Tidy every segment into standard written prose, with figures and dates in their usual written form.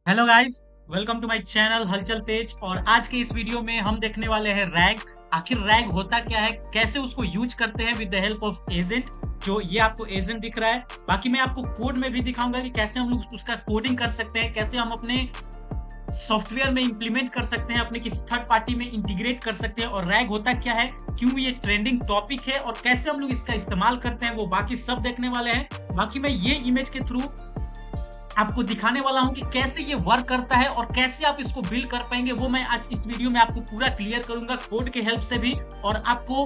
Hello guys, welcome to my channel Halchal Tez. और आज के इस वीडियो में हम देखने वाले हैं रैग। आखिर रैग होता क्या है, कैसे उसको यूज करते हैं with the help of agent. जो ये आपको एजेंट दिख रहा है, बाकी मैं आपको कोड में भी दिखाऊंगा कि कैसे हम लोग उसका कोडिंग कर सकते हैं, कैसे हम अपने सॉफ्टवेयर में इंप्लीमेंट कर सकते हैं, अपने किसी थर्ड पार्टी में इंटीग्रेट कर सकते हैं। और रैग होता क्या है, क्यों ये ट्रेंडिंग टॉपिक है और कैसे हम लोग इसका इस्तेमाल करते हैं, वो बाकी सब देखने वाले हैं। बाकी मैं ये इमेज के थ्रू आपको दिखाने वाला हूं कि कैसे ये वर्क करता है और कैसे आप इसको बिल्ड कर पाएंगे, वो मैं आज इस वीडियो में आपको पूरा क्लियर करूंगा कोड के हेल्प से भी। और आपको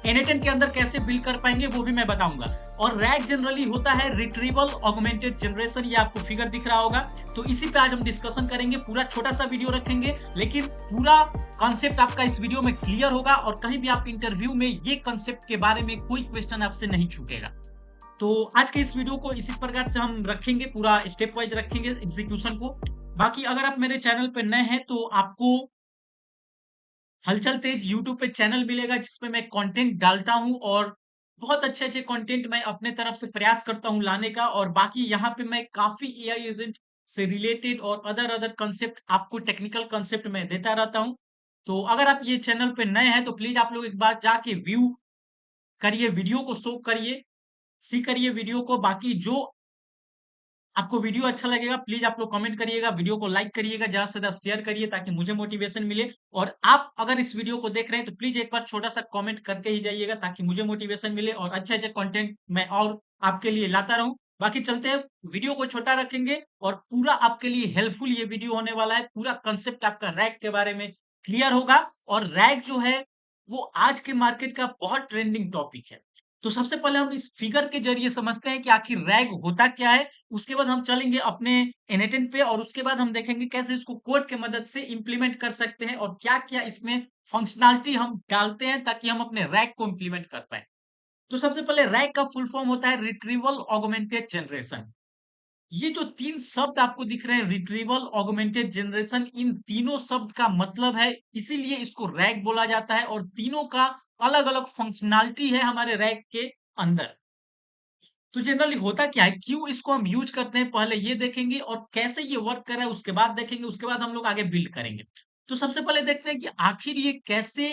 एनएटन के अंदर कैसे बिल्ड कर पाएंगे वो भी मैं बताऊंगा। और रैग जनरली होता है रिट्रीवल ऑगमेंटेड जनरेशन, ये आपको फिगर दिख रहा होगा। तो इसी पे आज हम डिस्कशन करेंगे, पूरा छोटा सा वीडियो रखेंगे लेकिन पूरा कॉन्सेप्ट आपका इस वीडियो में क्लियर होगा और कहीं भी आप इंटरव्यू में ये कॉन्सेप्ट के बारे में कोई क्वेश्चन आपसे नहीं छूटेगा। तो आज के इस वीडियो को इसी प्रकार से हम रखेंगे, पूरा स्टेप वाइज रखेंगे एग्जीक्यूशन को। बाकी अगर आप मेरे चैनल पे नए हैं तो आपको हलचल तेज यूट्यूब पे चैनल मिलेगा जिसपे मैं कंटेंट डालता हूं और बहुत अच्छे अच्छे कंटेंट मैं अपने तरफ से प्रयास करता हूं लाने का। और बाकी यहाँ पे मैं काफी एआई एजेंट से रिलेटेड और अदर अदर कंसेप्ट, आपको टेक्निकल कंसेप्ट मैं देता रहता हूं। तो अगर आप ये चैनल पे नए हैं तो प्लीज आप लोग एक बार जाके व्यू करिए, वीडियो को शो करिए, सी करिए वीडियो को। बाकी जो आपको वीडियो अच्छा लगेगा प्लीज आप लोग कमेंट करिएगा, वीडियो को लाइक करिएगा, ज्यादा से ज्यादा शेयर करिए ताकि मुझे मोटिवेशन मिले। और आप अगर इस वीडियो को देख रहे हैं तो प्लीज एक बार छोटा सा कमेंट करके ही जाइएगा ताकि मुझे मोटिवेशन मिले और अच्छे अच्छे कंटेंट मैं और आपके लिए लाता रहूं। बाकी चलते हैं, वीडियो को छोटा रखेंगे और पूरा आपके लिए हेल्पफुल ये वीडियो होने वाला है। पूरा कंसेप्ट आपका रैग के बारे में क्लियर होगा। और रैग जो है वो आज के मार्केट का बहुत ट्रेंडिंग टॉपिक है। तो सबसे पहले हम इस फिगर के जरिए समझते हैं कि आखिर रैग होता क्या है। उसके बाद हम चलेंगे अपने एनएटन पे और उसके बाद हम देखेंगे कैसे इसको कोड के मदद से इंप्लीमेंट कर सकते हैं और क्या क्या इसमें फंक्शनैलिटी हम डालते हैं ताकि हम अपने रैग को इंप्लीमेंट कर पाए। तो सबसे पहले रैग का फुल फॉर्म होता है रिट्रीवल ऑगमेंटेड जनरेशन। ये जो तीन शब्द आपको दिख रहे हैं, रिट्रीवल ऑगमेंटेड जनरेशन, इन तीनों शब्द का मतलब है, इसीलिए इसको रैग बोला जाता है। और तीनों का अलग अलग फंक्शनैलिटी है हमारे रैग के अंदर। तो जनरली होता क्या है, क्यों इसको हम यूज करते हैं, पहले ये देखेंगे और कैसे ये वर्क कर रहा है उसके बाद देखेंगे, उसके बाद हम लोग आगे बिल्ड करेंगे। तो सबसे पहले देखते हैं कि आखिर ये कैसे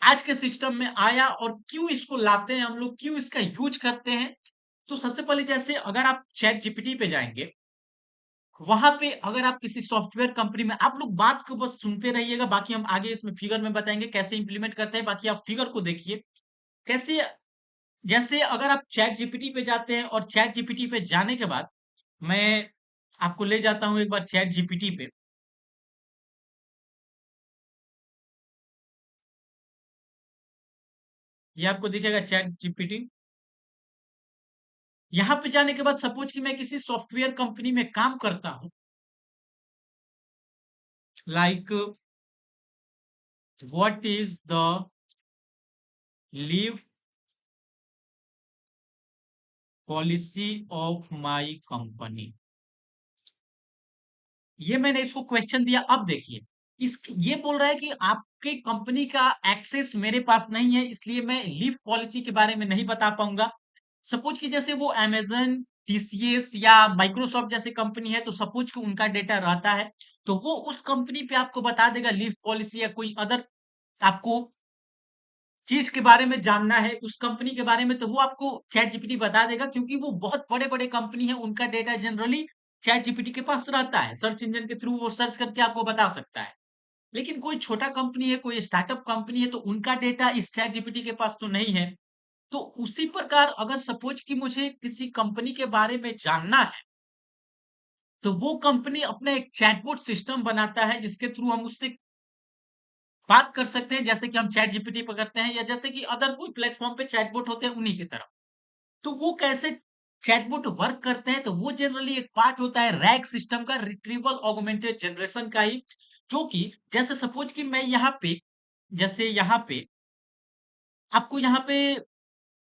आज के सिस्टम में आया और क्यों इसको लाते हैं हम लोग, क्यों इसका यूज करते हैं। तो सबसे पहले जैसे अगर आप चैट जीपीटी पे जाएंगे, वहां पे अगर आप किसी सॉफ्टवेयर कंपनी में, आप लोग बात को बस सुनते रहिएगा, बाकी हम आगे इसमें फिगर में बताएंगे कैसे इंप्लीमेंट करते हैं। बाकी आप फिगर को देखिए कैसे। जैसे अगर आप चैट जीपीटी पे जाते हैं और चैट जीपीटी पे जाने के बाद मैं आपको ले जाता हूं एक बार चैट जीपीटी पे। ये आपको दिखेगा चैट जीपीटी। यहां पे जाने के बाद सपोज कि मैं किसी सॉफ्टवेयर कंपनी में काम करता हूं, like what is the leave policy of my company. ये मैंने इसको क्वेश्चन दिया। अब देखिए, इस ये बोल रहा है कि आपके कंपनी का एक्सेस मेरे पास नहीं है, इसलिए मैं लीव पॉलिसी के बारे में नहीं बता पाऊंगा। सपोज कि जैसे वो अमेजन, टीसीएस या माइक्रोसॉफ्ट जैसे कंपनी है, तो सपोज कि उनका डेटा रहता है तो वो उस कंपनी पे आपको बता देगा लीव पॉलिसी, या कोई अदर आपको चीज के बारे में जानना है उस कंपनी के बारे में, तो वो आपको चैट जीपीटी बता देगा क्योंकि वो बहुत बड़े बड़े कंपनी है, उनका डेटा जनरली चैट जीपीटी के पास रहता है। सर्च इंजन के थ्रू वो सर्च करके आपको बता सकता है। लेकिन कोई छोटा कंपनी है, कोई स्टार्टअप कंपनी है, तो उनका डेटा इस चैट जीपीटी के पास तो नहीं है। तो उसी प्रकार अगर सपोज कि मुझे किसी कंपनी के बारे में जानना है, तो वो कंपनी अपना एक चैटबॉट सिस्टम बनाता है जिसके थ्रू हम उससे बात कर सकते हैं, जैसे कि हम चैट जीपीटी पर करते हैं या जैसे कि अदर कोई प्लेटफॉर्म पे चैटबॉट होते हैं उन्हीं की तरह। तो वो कैसे चैटबॉट वर्क करते हैं, तो वो जनरली एक पार्ट होता है रैग सिस्टम का, रिट्रीवल ऑगमेंटेड जनरेशन का ही। जो कि जैसे सपोज कि मैं यहाँ पे, जैसे यहाँ पे आपको यहाँ पे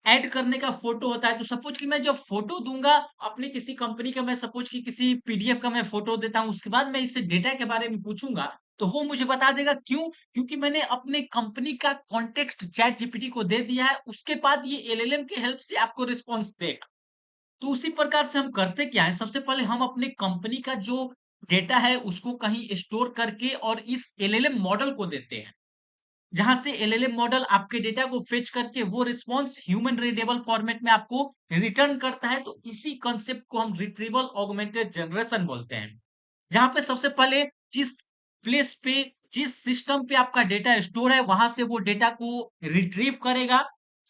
ऐड करने का फोटो होता है, तो सपोज कि मैं जब फोटो दूंगा अपनी किसी कंपनी का, मैं सपोज कि किसी पीडीएफ का मैं फोटो देता हूं, उसके बाद मैं इससे डेटा के बारे में पूछूंगा तो वो मुझे बता देगा। क्यों? क्योंकि मैंने अपने कंपनी का कॉन्टेक्स्ट चैट जीपीटी को दे दिया है, उसके बाद ये एलएलएम के हेल्प से आपको रिस्पॉन्स देगा। तो उसी प्रकार से हम करते क्या है, सबसे पहले हम अपने कंपनी का जो डेटा है उसको कहीं स्टोर करके और इस एलएलएम मॉडल को देते हैं। जहाँ से एलएलएम मॉडल आपके डेटा को फेच करके वो रिस्पॉन्स ह्यूमन रीडेबल फॉर्मेट में आपको रिटर्न करता है। तो इसी कॉन्सेप्ट को हम रिट्रीवल ऑगमेंटेड जनरेशन बोलते हैं। जहाँ पे सबसे पहले जिस प्लेस पे जिस सिस्टम पे आपका डेटा स्टोर है वहां से वो डेटा को रिट्रीव करेगा,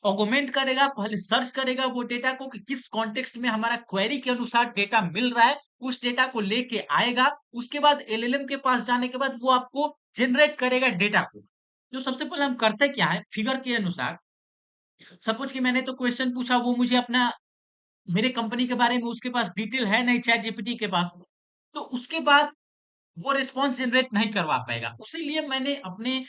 ऑगमेंट करेगा, पहले सर्च करेगा वो डेटा को कि किस कॉन्टेक्स्ट में हमारा क्वेरी के अनुसार डेटा मिल रहा है, उस डेटा को लेके आएगा। उसके बाद एलएलएम के पास जाने के बाद वो आपको जनरेट करेगा डेटा को। जो सबसे पहले हम करते क्या है, फिगर के अनुसार सपोज कि मैंने तो क्वेश्चन पूछा, वो मुझे अपना मेरे कंपनी के बारे में उसके पास डिटेल है नहीं चैट जीपीटी के पास, तो उसके बाद वो रिस्पॉन्स जनरेट नहीं करवा पाएगा। उसीलिए मैंने अपने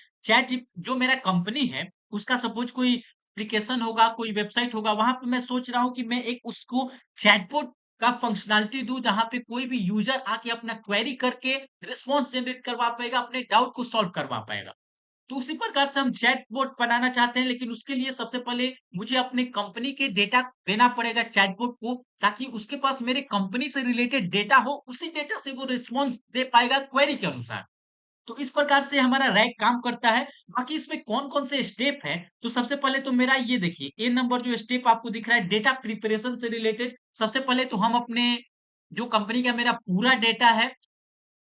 जो मेरा कंपनी है उसका सपोज कोई एप्लीकेशन होगा, कोई वेबसाइट होगा, वहां पे मैं सोच रहा हूँ कि मैं एक उसको चैटबॉट का फंक्शनैलिटी दूं जहां पे कोई भी यूजर आके अपना क्वेरी करके रिस्पॉन्स जनरेट करवा पाएगा, अपने डाउट को सॉल्व करवा पाएगा। तो उसी प्रकार से हम चैटबॉट बनाना चाहते हैं, लेकिन उसके लिए सबसे पहले मुझे अपने कंपनी के डेटा देना पड़ेगा चैटबॉट को, ताकि उसके पास मेरे कंपनी से रिलेटेड डेटा हो, उसी डेटा से वो रिस्पॉन्स दे पाएगा क्वेरी के अनुसार। तो इस प्रकार से हमारा रैग काम करता है। बाकी इसमें कौन-कौन से स्टेप हैं, तो सबसे पहले तो मेरा ये देखिए, ए नंबर जो स्टेप आपको दिख रहा है डेटा प्रिपरेशन से रिलेटेड, सबसे पहले तो हम अपने जो कंपनी का मेरा पूरा डेटा है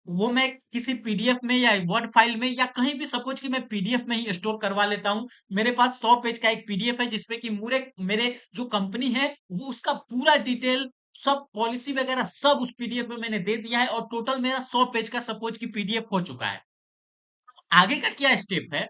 वो मैं किसी पीडीएफ में या वर्ड फाइल में या कहीं भी सपोज कि मैं पीडीएफ में ही स्टोर करवा लेता हूँ। मेरे पास 100 पेज का एक पीडीएफ है जिसपे कि मूरे मेरे जो कंपनी है वो उसका पूरा डिटेल सब पॉलिसी वगैरह सब उस पीडीएफ में मैंने दे दिया है और टोटल मेरा 100 पेज का सपोज कि पीडीएफ हो चुका है। आगे का क्या स्टेप है,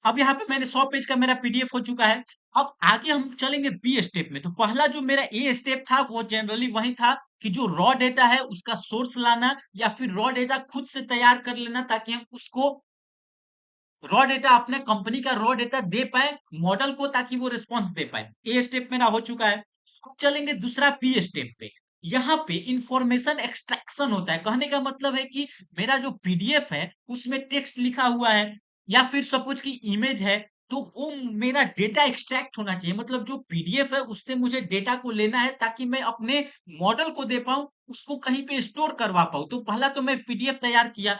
अब यहाँ पे मैंने 100 पेज का मेरा पीडीएफ हो चुका है। अब आगे हम चलेंगे बी स्टेप में। तो पहला जो मेरा ए स्टेप था वो जनरली वही था कि जो रॉ डेटा है उसका सोर्स लाना या फिर रॉ डेटा खुद से तैयार कर लेना, ताकि हम उसको रॉ डेटा अपने कंपनी का रॉ डेटा दे पाए मॉडल को, ताकि वो रिस्पॉन्स दे पाए। ए स्टेप मेरा हो चुका है। अब चलेंगे दूसरा बी स्टेप पे। यहाँ पे इंफॉर्मेशन एक्सट्रैक्शन होता है। कहने का मतलब है कि मेरा जो पीडीएफ है उसमें टेक्स्ट लिखा हुआ है या फिर सपोज की इमेज है, तो वो मेरा डेटा एक्सट्रैक्ट होना चाहिए। मतलब जो पीडीएफ है उससे मुझे डेटा को लेना है ताकि मैं अपने मॉडल को दे पाऊं, उसको कहीं पे स्टोर करवा पाऊं। तो पहला तो मैं पीडीएफ तैयार किया,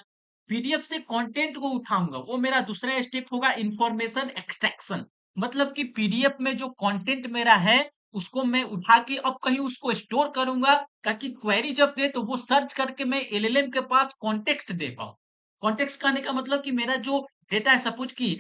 पीडीएफ से कंटेंट को उठाऊंगा, वो मेरा दूसरा स्टेप होगा इंफॉर्मेशन एक्सट्रैक्शन। मतलब कि पीडीएफ में जो कंटेंट मेरा है उसको मैं उठा के अब कहीं उसको स्टोर करूंगा, ताकि क्वेरी जब दे तो वो सर्च करके मैं एलएलएम के पास कॉन्टेक्स्ट दे पाऊं। कॉन्टेक्स्ट कहने का मतलब कि मेरा जो डेटा है सपोज कि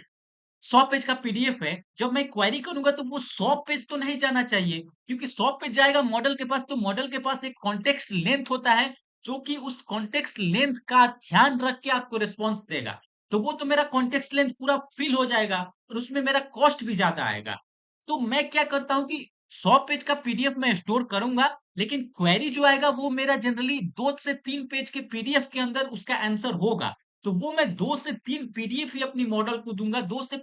100 पेज का पीडीएफ है, जब मैं क्वेरी करूंगा तो वो 100 पेज तो नहीं जाना चाहिए, क्योंकि 100 पेज जाएगा मॉडल के पास तो मॉडल के पास एक कॉन्टेक्स्ट लेंथ होता है जो कि उस कॉन्टेक्स्ट लेंथ का ध्यान रख के आपको रिस्पॉन्स देगा। तो वो तो मेरा कॉन्टेक्स्ट लेंथ पूरा फिल हो जाएगा और उसमें मेरा कॉस्ट भी ज्यादा आएगा। तो मैं क्या करता हूँ कि 100 पेज का पीडीएफ मैं स्टोर करूंगा, लेकिन क्वेरी जो आएगा वो मेरा जनरली 2 से 3 पेज के पीडीएफ के अंदर उसका आंसर होगा। तो वो मैं 2 से 3 पीडीएफ ही अपनी मॉडल को दूंगा। 2 से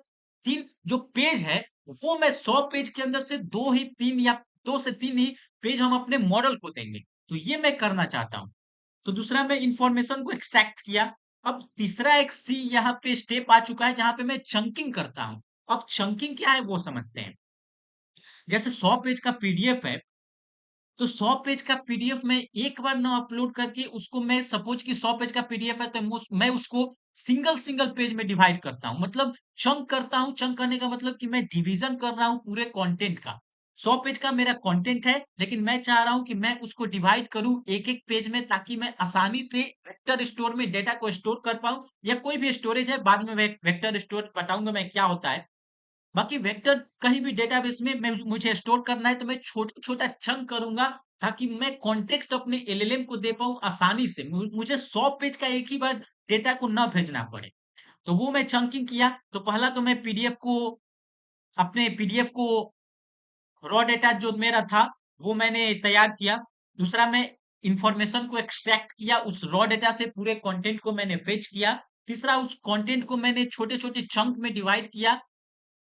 3 जो पेज है वो मैं 100 पेज के अंदर से 2 ही 3 या 2 से 3 ही पेज हम अपने मॉडल को देंगे। तो ये मैं करना चाहता हूँ। तो दूसरा मैं इंफॉर्मेशन को एक्सट्रैक्ट किया। अब तीसरा एक सी यहाँ पे स्टेप आ चुका है जहां पे मैं चंकिंग करता हूँ। अब चंकिंग क्या है वो समझते हैं। जैसे 100 पेज का पीडीएफ है, तो 100 पेज का पीडीएफ में एक बार ना अपलोड करके उसको मैं सपोज कि 100 पेज का पीडीएफ है तो मैं उसको सिंगल सिंगल पेज में डिवाइड करता हूँ, मतलब चंक करता हूँ। चंक करने का मतलब कि मैं डिवीजन कर रहा हूँ पूरे कंटेंट का। 100 पेज का मेरा कंटेंट है, लेकिन मैं चाह रहा हूँ कि मैं उसको डिवाइड करूँ एक एक पेज में, ताकि मैं आसानी से वेक्टर स्टोर में डेटा को स्टोर कर पाऊँ, या कोई भी स्टोरेज है बाद में वेक्टर स्टोर बताऊंगा मैं क्या होता है। बाकी वेक्टर कहीं भी डेटाबेस में मुझे स्टोर करना है तो मैं छोटा-छोटा चंक करूँगा, ताकि मैं कॉन्टेक्स्ट अपने एलएलएम को दे पाऊँ आसानी से। मुझे 100 पेज का एक ही बार डेटा को ना भेजना पड़े। तो वो मैं चंकिंग किया। तो पहला तो मैं पीडीएफ को रॉ डेटा जो मेरा था वो मैंने तैयार किया। दूसरा मैं इंफॉर्मेशन को एक्सट्रैक्ट किया, उस रॉ डेटा से पूरे कंटेंट को मैंने फेच किया। तीसरा उस कंटेंट को मैंने छोटे-छोटे चंक में डिवाइड किया,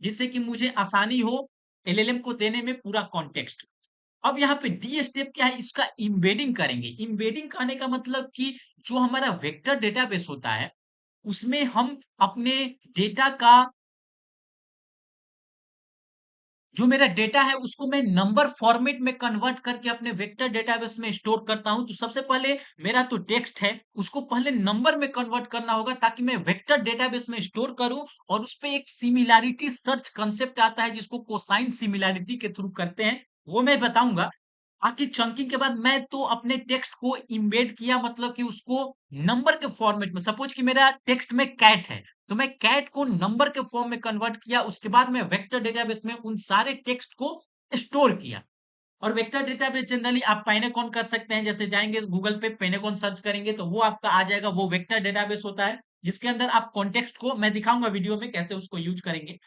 जिससे कि मुझे आसानी हो एलएलएम को देने में पूरा कॉन्टेक्स्ट। अब यहाँ पे डी स्टेप क्या है, इसका एम्बेडिंग करेंगे। एम्बेडिंग कहने का मतलब कि जो हमारा वेक्टर डेटाबेस होता है, उसमें हम अपने डेटा का जो मेरा डेटा है उसको मैं नंबर फॉर्मेट में कन्वर्ट करके अपने वेक्टर डेटाबेस में स्टोर करता हूं। तो सबसे पहले मेरा तो टेक्स्ट है उसको पहले नंबर में कन्वर्ट करना होगा ताकि मैं वेक्टर डेटाबेस में स्टोर करूं, और उस पे एक सिमिलैरिटी सर्च कंसेप्ट आता है जिसको कोसाइन सिमिलैरिटी के थ्रू करते हैं, वो मैं बताऊंगा। बाकी चंकिंग के बाद मैं तो अपने टेक्स्ट को इम्बेड किया, मतलब कि उसको नंबर के फॉर्मेट में, सपोज कि मेरा टेक्स्ट में कैट है तो मैं कैट को नंबर के फॉर्म में कन्वर्ट किया, उसके बाद मैं वेक्टर डेटाबेस में उन सारे टेक्स्ट को स्टोर किया। और वेक्टर डेटाबेस जनरली आप पाइनेकॉन कर सकते हैं, जैसे जाएंगे गूगल पे पाइनेकॉन सर्च करेंगे तो वो आपका आ जाएगा, वो वेक्टर डेटाबेस होता है जिसके अंदर आप कॉन्टेक्स्ट को, मैं दिखाऊंगा वीडियो में कैसे उसको यूज करेंगे,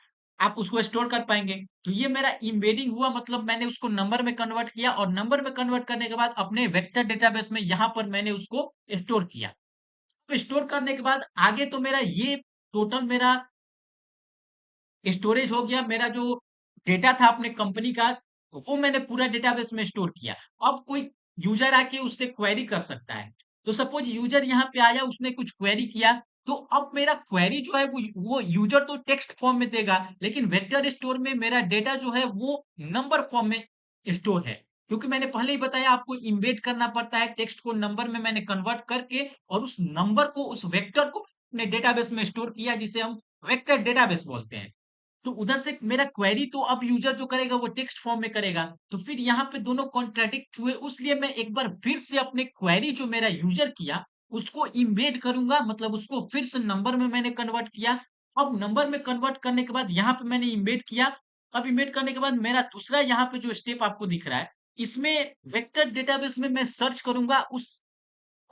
आप उसको स्टोर कर पाएंगे। तो ये मेरा इम्बेडिंग हुआ, मतलब मैंने उसको नंबर में कन्वर्ट किया, और नंबर में कन्वर्ट करने के बाद अपने वेक्टर डेटाबेस में यहाँ पर मैंने उसको स्टोर किया। तो स्टोर करने के बाद आगे तो मेरा ये टोटल मेरा स्टोरेज हो गया, मेरा जो डेटा था अपने कंपनी का वो मैंने पूरा डेटाबेस में स्टोर किया। अब कोई यूजर आके उससे क्वेरी कर सकता है। तो सपोज यूजर यहाँ पे आया, उसने कुछ क्वेरी किया, तो अब मेरा क्वेरी जो है वो यूजर तो टेक्स्ट फॉर्म में देगा, लेकिन वेक्टर स्टोर में मेरा डेटा जो है वो नंबर फॉर्म में स्टोर है, क्योंकि मैंने पहले ही बताया आपको इम्बेड करना पड़ता है, टेक्स्ट को नंबर में मैंने कन्वर्ट करके और उस नंबर को, उस वेक्टर को अपने डेटाबेस में स्टोर किया, जिसे हम वेक्टर डेटाबेस बोलते हैं। तो उधर से मेरा क्वेरी तो अब यूजर जो करेगा वो टेक्स्ट फॉर्म में करेगा, तो फिर यहाँ पे दोनों कॉन्ट्राडिक्ट हुए, उसलिए मैं एक बार फिर से अपने क्वेरी जो मेरा यूजर किया उसको इम्बेड करूंगा, मतलब उसको फिर से नंबर में मैंने कन्वर्ट किया। अब नंबर में कन्वर्ट करने के बाद यहाँ पे मैंने इम्बेड किया। अब इम्बेड करने के बाद मेरा दूसरा यहाँ पे जो स्टेप आपको दिख रहा है, इसमें वेक्टर डेटाबेस में मैं सर्च करूंगा उस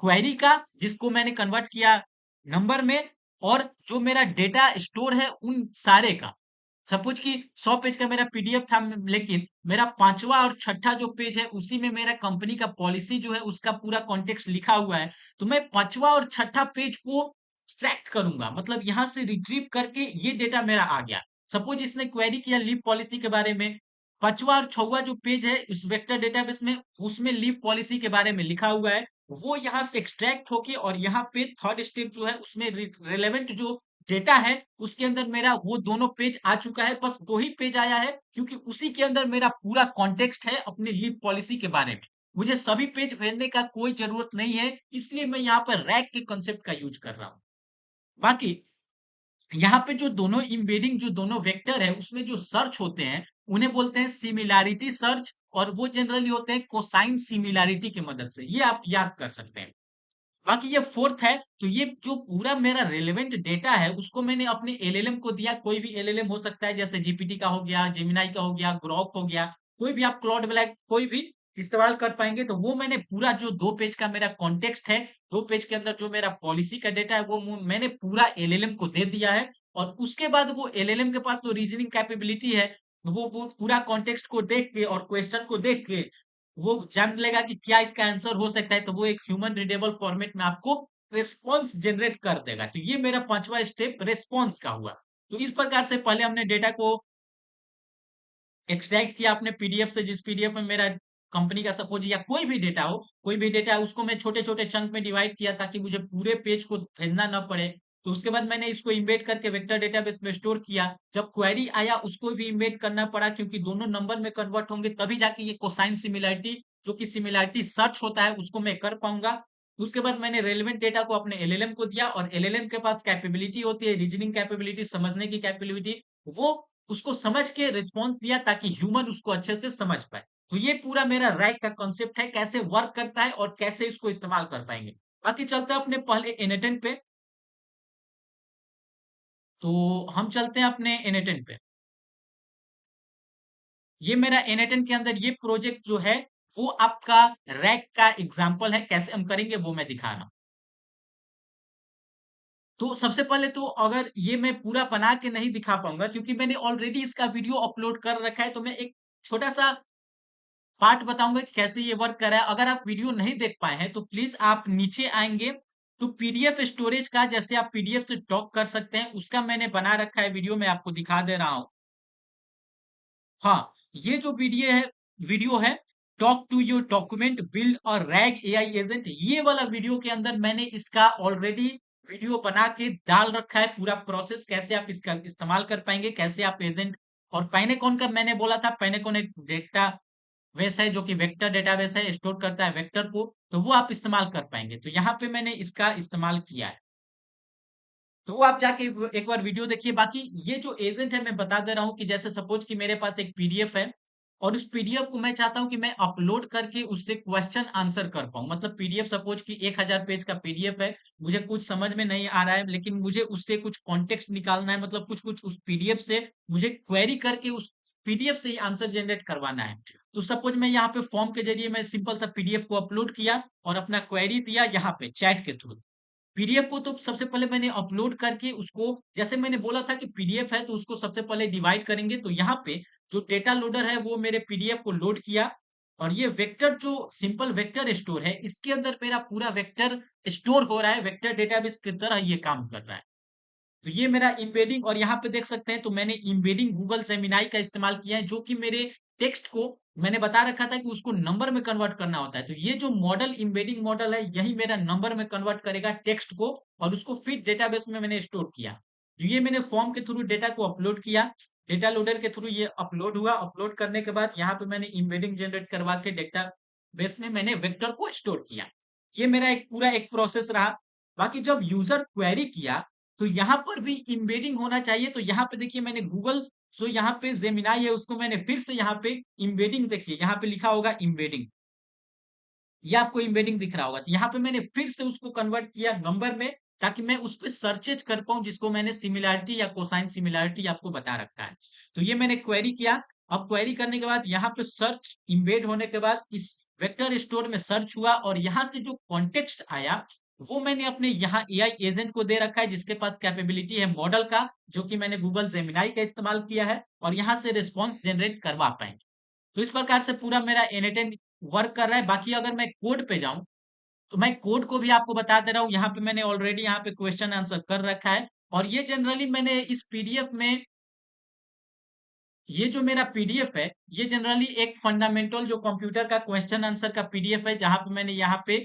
क्वेरी का जिसको मैंने कन्वर्ट किया नंबर में, और जो मेरा डेटा स्टोर है उन सारे का। सपोज कि 100 पेज का मेरा पीडीएफ था, लेकिन मेरा पांचवा और छठा जो पेज है उसी में मेरा कंपनी का पॉलिसी जो है उसका पूरा कॉन्टेक्स्ट लिखा हुआ है। तो मैं पांचवा और छठा पेज को एक्सट्रैक्ट करूंगा, मतलब यहां से रिट्रीव करके ये डेटा मेरा आ गया। सपोज इसने क्वेरी किया लीव पॉलिसी के बारे में, पांचवा और छठवा जो पेज है उस वेक्टर डेटाबेस में उसमें लीव पॉलिसी के बारे में लिखा हुआ है, वो यहाँ से एक्सट्रैक्ट होके और यहाँ पे थर्ड स्टेप जो है उसमें रिलेवेंट जो डेटा है उसके अंदर मेरा वो दोनों पेज आ चुका है। बस 2 ही पेज आया है क्योंकि उसी के अंदर मेरा पूरा कॉन्टेक्स्ट है अपनी लीव पॉलिसी के बारे में। मुझे सभी पेज भेजने का कोई ज़रूरत नहीं है, इसलिए मैं यहाँ पर रैग के कांसेप्ट का यूज़ कर रहा हूँ। बाकी यहाँ पे जो दोनों एम्बेडिंग, जो दोनों वेक्टर है उसमें जो सर्च होते हैं उन्हें बोलते हैं सिमिलैरिटी सर्च, और वो जनरली होते हैं कोसाइन सिमिलैरिटी की मदद से, ये आप याद कर सकते हैं। बाकी ये फोर्थ है, तो ये जो पूरा मेरा रेलेवेंट डेटा है उसको मैंने अपने एलएलएम को दिया, कोई भी एलएलएम हो सकता है, जैसे जीपीटी का हो गया, जेमिनाई का हो गया, ग्रोक हो गया, कोई भी आप क्लॉड ब्लैक कोई भी इस्तेमाल कर पाएंगे। तो वो मैंने पूरा जो 2 पेज का मेरा कॉन्टेक्स्ट है, 2 पेज के अंदर जो मेरा पॉलिसी का डेटा है वो मैंने पूरा एलएलएम को दे दिया है, और उसके बाद वो एलएलएम के पास जो रीजनिंग कैपेबिलिटी है वो पूरा कॉन्टेक्स्ट को देख के और क्वेश्चन को देख के वो जान लेगा कि क्या इसका आंसर हो सकता है, तो वो एक ह्यूमन रीडेबल फॉर्मेट में आपको रिस्पॉन्स जनरेट कर देगा। तो ये मेरा पांचवा स्टेप रिस्पॉन्स का हुआ। तो इस प्रकार से पहले हमने डेटा को एक्सट्रैक्ट किया अपने पीडीएफ से, जिस पीडीएफ में मेरा कंपनी का सपोज या कोई भी डेटा हो, कोई भी डेटा है उसको मैं छोटे छोटे चंक में डिवाइड किया ताकि मुझे पूरे पेज को भेजना ना पड़े। तो उसके बाद मैंने इसको इम्बेड करके वेक्टर डेटाबेस में स्टोर किया। जब क्वेरी आया उसको भी इम्बेड करना पड़ा, क्योंकि दोनों नंबर में कन्वर्ट होंगे तभी जाके ये कोसाइन सिमिलैरिटी, जो कि सिमिलैरिटी सर्च होता है, उसको मैं कर पाऊंगा। उसके बाद मैंने रेलेवेंट डेटा को अपने एलएलएम को दिया, और एलएलएम के पास कैपेबिलिटी होती है, रीजनिंग कैपेबिलिटी, समझने की कैपेबिलिटी, वो उसको समझ के रिस्पॉन्स दिया ताकि ह्यूमन उसको अच्छे से समझ पाए। तो ये पूरा मेरा रैग का कॉन्सेप्ट है, कैसे वर्क करता है और कैसे इसको इस्तेमाल कर पाएंगे। बाकी चलते हैं अपने पहले एनेटेंट पे। तो हम चलते हैं अपने एनेटेंट पे। ये मेरा एनेटेंट के अंदर ये प्रोजेक्ट जो है वो आपका रैग का एग्जाम्पल है, कैसे हम करेंगे वो मैं दिखा रहा हूं। तो सबसे पहले तो अगर ये मैं पूरा बना के नहीं दिखा पाऊंगा क्योंकि मैंने ऑलरेडी इसका वीडियो अपलोड कर रखा है, तो मैं एक छोटा सा पार्ट बताऊंगा कि कैसे ये वर्क कर रहा है। अगर आप वीडियो नहीं देख पाए हैं तो प्लीज आप नीचे आएंगे, तो पीडीएफ स्टोरेज का जैसे आप पीडीएफ से टॉक कर सकते हैं उसका मैंने बना रखा है वीडियो, मैं आपको दिखा दे रहा हूं। हाँ, ये जो वीडियो है talk to your document build और रैग एआई एजेंट, ये वाला वीडियो के अंदर मैंने इसका ऑलरेडी वीडियो बना के डाल रखा है, पूरा प्रोसेस कैसे आप इसका इस्तेमाल कर पाएंगे, कैसे आप एजेंट और पाइनेकोन का मैंने बोला था, पाइनेकोन एक डेटा बेस है जो कि वेक्टर डेटाबेस है, स्टोर करता है वेक्टर को, तो वो आप इस्तेमाल कर पाएंगे। तो यहाँ पे मैंने इसका इस्तेमाल किया है, तो वो आप जाके एक बार वीडियो देखिए। बाकी ये जो एजेंट है, मैं बता दे रहा हूँ कि जैसे सपोज कि मेरे पास एक पीडीएफ है और उस पीडीएफ को मैं चाहता हूँ कि मैं अपलोड करके उससे क्वेश्चन आंसर कर पाऊँ। मतलब पीडीएफ सपोज कि 1000 पेज का पीडीएफ है, मुझे कुछ समझ में नहीं आ रहा है, लेकिन मुझे उससे कुछ कॉन्टेक्स्ट निकालना है, मतलब कुछ कुछ उस पीडीएफ से मुझे क्वेरी करके उस पीडीएफ से ही आंसर जनरेट करवाना है। तो सपोज मैं यहाँ पे फॉर्म के जरिए मैं सिंपल सा पीडीएफ को अपलोड किया और अपना क्वेरी दिया यहाँ पे चैट के थ्रू। पीडीएफ को तो सबसे पहले मैंने अपलोड करके उसको, जैसे मैंने बोला था कि पीडीएफ है तो उसको सबसे पहले डिवाइड करेंगे, तो यहाँ पे जो डेटा लोडर है वो मेरे पीडीएफ को लोड किया और ये वेक्टर जो सिंपल वेक्टर स्टोर है, इसके अंदर मेरा पूरा वेक्टर स्टोर हो रहा है, वेक्टर डेटाबेस की तरह ये काम कर रहा है। तो ये मेरा एम्बेडिंग, और यहाँ पे देख सकते हैं तो मैंने एम्बेडिंग गूगल जेमिनाई का इस्तेमाल किया है, जो कि मेरे टेक्स्ट को, मैंने बता रखा था कि उसको नंबर में कन्वर्ट करना होता है, तो ये जो मॉडल एम्बेडिंग मॉडल है यही मेरा नंबर में कन्वर्ट करेगा टेक्स्ट को और उसको फिर डेटाबेस में मैंने स्टोर किया। तो ये मैंने फॉर्म के थ्रू डेटा को अपलोड किया, डेटा लोडर के थ्रू ये अपलोड हुआ, अपलोड करने के बाद यहाँ पे मैंने एम्बेडिंग जनरेट करवा के डेटा बेस में मैंने वेक्टर को स्टोर किया। ये मेरा एक पूरा एक प्रोसेस रहा। बाकी जब यूजर क्वेरी किया तो यहाँ पर भी एम्बेडिंग होना चाहिए, तो यहाँ पे देखिए मैंने गूगल जो यहाँ पे जेमिनाई है उसको मैंने फिर से यहाँ पे एम्बेडिंग, देखिए यहाँ पे लिखा होगा एम्बेडिंग, ये आपको एम्बेडिंग दिख रहा होगा, तो यहाँ पे मैंने फिर से उसको कन्वर्ट किया नंबर में, ताकि मैं उस पर सर्चेज कर पाऊं जिसको मैंने सिमिलैरिटी या कोसाइन सिमिलैरिटी आपको बता रखा है। तो ये मैंने क्वेरी किया। अब क्वेरी करने के बाद यहाँ पे सर्च इम्बेड होने के बाद इस वेक्टर स्टोर में सर्च हुआ और यहाँ से जो कॉन्टेक्स्ट आया वो मैंने अपने यहाँ एआई एजेंट को दे रखा है, जिसके पास कैपेबिलिटी है मॉडल का, जो कि मैंने गूगल जेमिनाई का इस्तेमाल किया है और यहाँ से रिस्पॉन्स जनरेट करवा पाएंगे। तो इस प्रकार से पूरा मेरा एन वर्क कर रहा है। बाकी अगर मैं कोड पे जाऊं तो मैं कोड को भी आपको बता दे रहा हूँ, यहाँ पे मैंने ऑलरेडी यहाँ पे क्वेश्चन आंसर कर रखा है और ये जनरली मैंने इस पीडीएफ में, ये जो मेरा पीडीएफ है ये जनरली एक फंडामेंटल जो कंप्यूटर का क्वेश्चन आंसर का पीडीएफ है, जहां पे मैंने यहाँ पे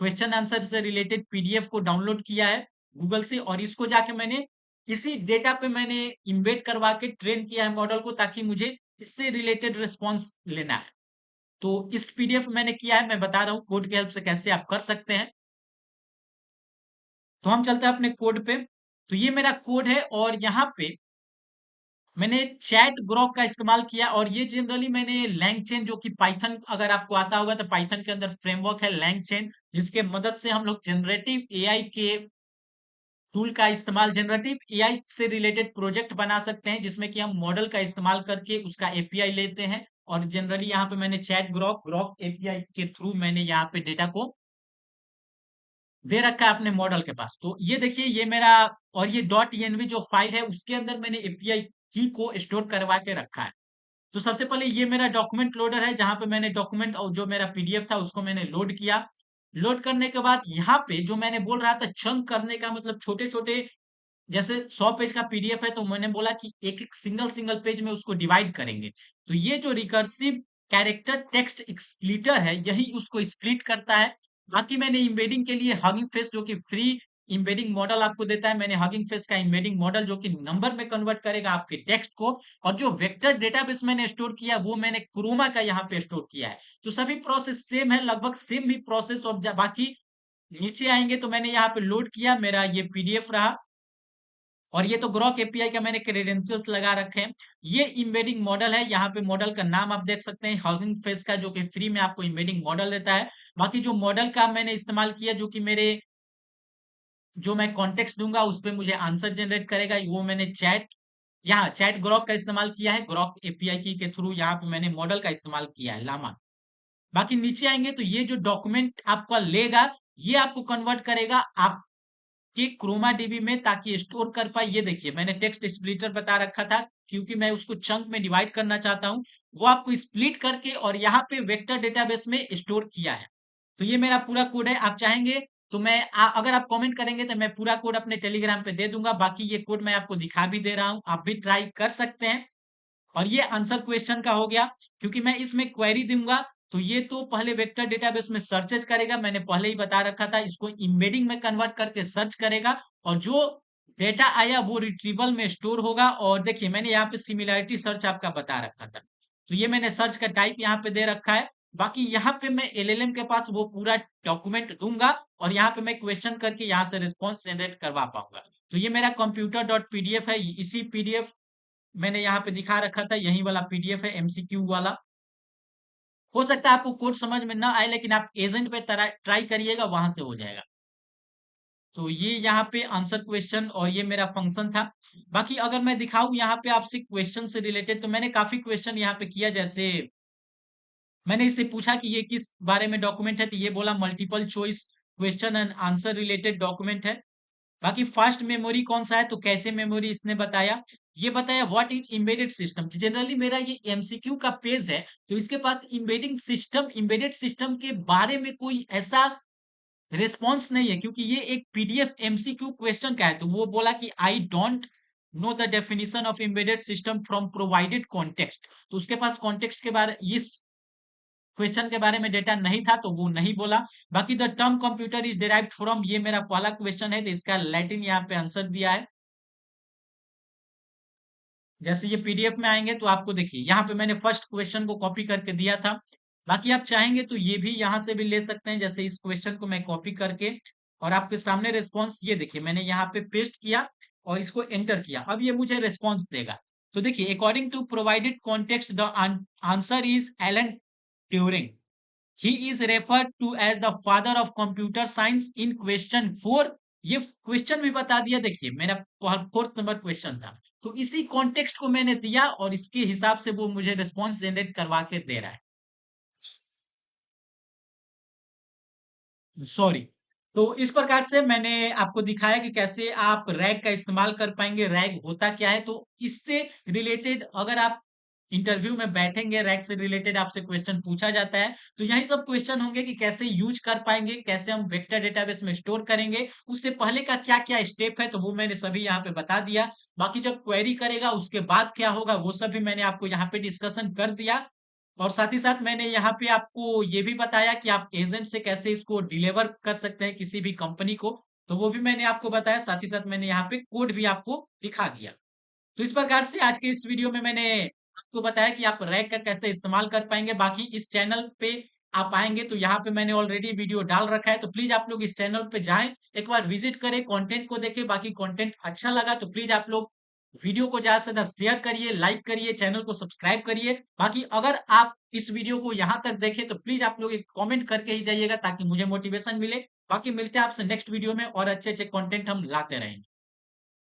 क्वेश्चन आंसर से रिलेटेड पीडीएफ को डाउनलोड किया है गूगल से और इसको जाके मैंने इसी डेटा पे मैंने इम्बेड करवा के ट्रेन किया है मॉडल को, ताकि मुझे इससे रिलेटेड रिस्पॉन्स लेना है। तो इस पीडीएफ मैंने किया है, मैं बता रहा हूँ कोड की हेल्प से कैसे आप कर सकते हैं। तो हम चलते हैं अपने कोड पे। तो ये मेरा कोड है और यहाँ पे मैंने चैट ग्रॉक का इस्तेमाल किया और ये जनरली मैंने लैंगचेन, जो कि पाइथन अगर आपको आता होगा तो पाइथन के अंदर फ्रेमवर्क है लैंगचेन, जिसके मदद से हम लोग जनरेटिव एआई के टूल का इस्तेमाल, जनरेटिव एआई से रिलेटेड प्रोजेक्ट बना सकते हैं, जिसमें कि हम मॉडल का इस्तेमाल करके उसका एपीआई लेते हैं। और जनरली यहाँ पे मैंने चैट ग्रॉक ग्रॉक एपीआई के थ्रू मैंने यहाँ पे डेटा को दे रखा है अपने मॉडल के पास। तो ये देखिए ये मेरा, और ये डॉट एनवी जो फाइल है उसके अंदर मैंने एपीआई की को स्टोर करवा के रखा है। तो सबसे पहले ये मेरा डॉक्यूमेंट लोडर है, जहां पे मैंने डॉक्यूमेंट और जो मेरा पीडीएफ था उसको मैंने लोड किया। लोड करने के बाद यहाँ पे जो मैंने बोल रहा था चंक करने का, मतलब छोटे छोटे, जैसे 100 पेज का पीडीएफ है तो मैंने बोला कि एक एक सिंगल सिंगल पेज में उसको डिवाइड करेंगे। तो ये जो रिकर्सिव कैरेक्टर टेक्स्ट स्प्लिटर है यही उसको स्प्लिट करता है। बाकी मैंने इम्बेडिंग के लिए हगिंग फेस जो कि फ्री इम्बेडिंग मॉडल आपको देता है, मैंने हगिंग फेस का इम्बेडिंग मॉडल जो कि नंबर में कन्वर्ट करेगा आपके टेक्स्ट को। और जो वेक्टर डेटाबेस मैंने स्टोर किया वो मैंने क्रोमा का यहाँ पे स्टोर किया है। तो सभी प्रोसेस सेम है, लगभग सेम ही प्रोसेस। और बाकी नीचे आएंगे तो मैंने यहाँ पे लोड किया, मेरा ये पीडीएफ रहा और ये तो ग्रॉक एपीआई का मैंने क्रेडेंशियल्स लगा रखे हैं। ये इम्बेडिंग मॉडल है, यहाँ पे मॉडल का नाम आप देख सकते हैं हगिंग फेस का, जो कि फ्री में आपको इम्बेडिंग मॉडल देता है। बाकी जो मॉडल का मैंने इस्तेमाल किया, जो कि मेरे, जो मैं कॉन्टेक्स्ट दूंगा उस पर मुझे आंसर जनरेट करेगा, वो मैंने चैट, यहाँ चैट ग्रॉक का इस्तेमाल किया है, ग्रॉक एपीआई की के थ्रू यहाँ पे मैंने मॉडल का इस्तेमाल किया है लामा। बाकी नीचे आएंगे तो ये जो डॉक्यूमेंट आपका लेगा ये आपको कन्वर्ट करेगा आप कि क्रोमा डीबी में, ताकि स्टोर कर पाए। ये देखिए मैंने टेक्स्ट स्प्लिटर बता रखा था, क्योंकि मैं उसको चंक में डिवाइड करना चाहता हूं, वो आपको स्प्लिट करके और यहाँ पे वेक्टर डेटाबेस में स्टोर किया है। तो ये मेरा पूरा कोड है, आप चाहेंगे तो मैं अगर आप कमेंट करेंगे तो मैं पूरा कोड अपने टेलीग्राम पे दे दूंगा। बाकी ये कोड मैं आपको दिखा भी दे रहा हूँ, आप भी ट्राई कर सकते हैं। और ये आंसर क्वेश्चन का हो गया, क्योंकि मैं इसमें क्वेरी दूंगा तो ये तो पहले वेक्टर डेटाबेस में सर्चेज करेगा, मैंने पहले ही बता रखा था, इसको इम्बेडिंग में कन्वर्ट करके सर्च करेगा और जो डेटा आया वो रिट्रीवल में स्टोर होगा। और देखिए मैंने यहाँ पे सिमिलैरिटी सर्च आपका बता रखा था, तो ये मैंने सर्च का टाइप यहाँ पे दे रखा है। बाकी यहाँ पे मैं एलएलएम के पास वो पूरा डॉक्यूमेंट दूंगा और यहाँ पे मैं क्वेश्चन करके यहाँ से रिस्पॉन्स जनरेट करवा पाऊंगा। तो ये मेरा कंप्यूटर डॉट पीडीएफ है, इसी पीडीएफ मैंने यहाँ पे दिखा रखा था, यही वाला पीडीएफ है एमसीक्यू वाला। हो सकता है आपको कोड समझ में ना आए, लेकिन आप एजेंट पे ट्राई करिएगा, वहां से हो जाएगा। तो ये यहाँ पे आंसर क्वेश्चन और ये मेरा फंक्शन था। बाकी अगर मैं दिखाऊं यहाँ पे आपसे क्वेश्चन से रिलेटेड, तो मैंने काफी क्वेश्चन यहाँ पे किया। जैसे मैंने इससे पूछा कि ये किस बारे में डॉक्यूमेंट है, तो ये बोला multiple choice question and answer related document है। बाकी फास्ट मेमोरी कौन सा है, तो कैसे मेमोरी इसने बताया। ये बताया what is embedded system. Generally मेरा ये एमसीक्यू का पेज है, तो इसके पास एम्बेडेड सिस्टम के बारे में कोई ऐसा रिस्पॉन्स नहीं है, क्योंकि ये एक पीडीएफ एमसीक्यू क्वेश्चन का है। तो वो बोला कि I don't know the definition of embedded system from provided context. तो उसके पास कॉन्टेक्स्ट के बारे, इस क्वेश्चन के बारे में डेटा नहीं था, तो वो नहीं बोला। बाकी the term computer is derived from, ये मेरा पहला क्वेश्चन है, तो इसका लैटिन यहाँ पे आंसर दिया है। जैसे ये पीडीएफ में आएंगे तो आपको देखिए यहाँ पे मैंने फर्स्ट क्वेश्चन को कॉपी करके दिया था। बाकी आप चाहेंगे तो ये भी यहाँ से भी ले सकते हैं। जैसे इस क्वेश्चन को मैं कॉपी करके और आपके सामने रिस्पॉन्स ये देखिए मैंने यहाँ पे पेस्ट किया और इसको एंटर किया, अब ये मुझे रिस्पॉन्स देगा। तो देखिए according to provided context the answer is Alan Turing. He is referred to as the father of computer science in question 4। ये क्वेश्चन भी बता दिया, देखिए मेरा फोर्थ नंबर क्वेश्चन था। तो इसी कॉन्टेक्स्ट को मैंने दिया और इसके हिसाब से वो मुझे रिस्पॉन्स जनरेट करवा के दे रहा है। सॉरी। तो इस प्रकार से मैंने आपको दिखाया कि कैसे आप रैग का इस्तेमाल कर पाएंगे, रैग होता क्या है। तो इससे रिलेटेड अगर आप इंटरव्यू में बैठेंगे, रैग से रिलेटेड आपसे क्वेश्चन पूछा जाता है, तो यही सब क्वेश्चन होंगे कि कैसे यूज कर पाएंगे, कैसे हम वेक्टर डेटाबेस में स्टोर करेंगे, उससे पहले का क्या क्या स्टेप है, तो वो मैंने सभी यहाँ पे बता दिया। बाकी जब क्वेरी करेगा उसके बाद क्या होगा, वो सब भी मैंने आपको यहाँ पे डिस्कशन कर दिया। और साथ ही साथ मैंने यहाँ पे आपको ये भी बताया कि आप एजेंट से कैसे इसको डिलीवर कर सकते हैं किसी भी कंपनी को, तो वो भी मैंने आपको बताया। साथ ही साथ मैंने यहाँ पे कोड भी आपको दिखा दिया। तो इस प्रकार से आज के इस वीडियो में मैंने आपको बताया कि आप रैग का कैसे इस्तेमाल कर पाएंगे। बाकी इस चैनल पे आप आएंगे तो यहाँ पे मैंने ऑलरेडी वीडियो डाल रखा है, तो प्लीज आप लोग इस चैनल पे जाएं, एक बार विजिट करें, कंटेंट को देखें। बाकी कंटेंट अच्छा लगा तो प्लीज आप लोग वीडियो को ज्यादा से ज्यादा शेयर करिए, लाइक करिए, चैनल को सब्सक्राइब करिए। बाकी अगर आप इस वीडियो को यहाँ तक देखें तो प्लीज आप लोग एक कमेंट करके ही जाइएगा, ताकि मुझे मोटिवेशन मिले। बाकी मिलते हैं आपसे नेक्स्ट वीडियो में और अच्छे अच्छे कंटेंट हम लाते रहेंगे।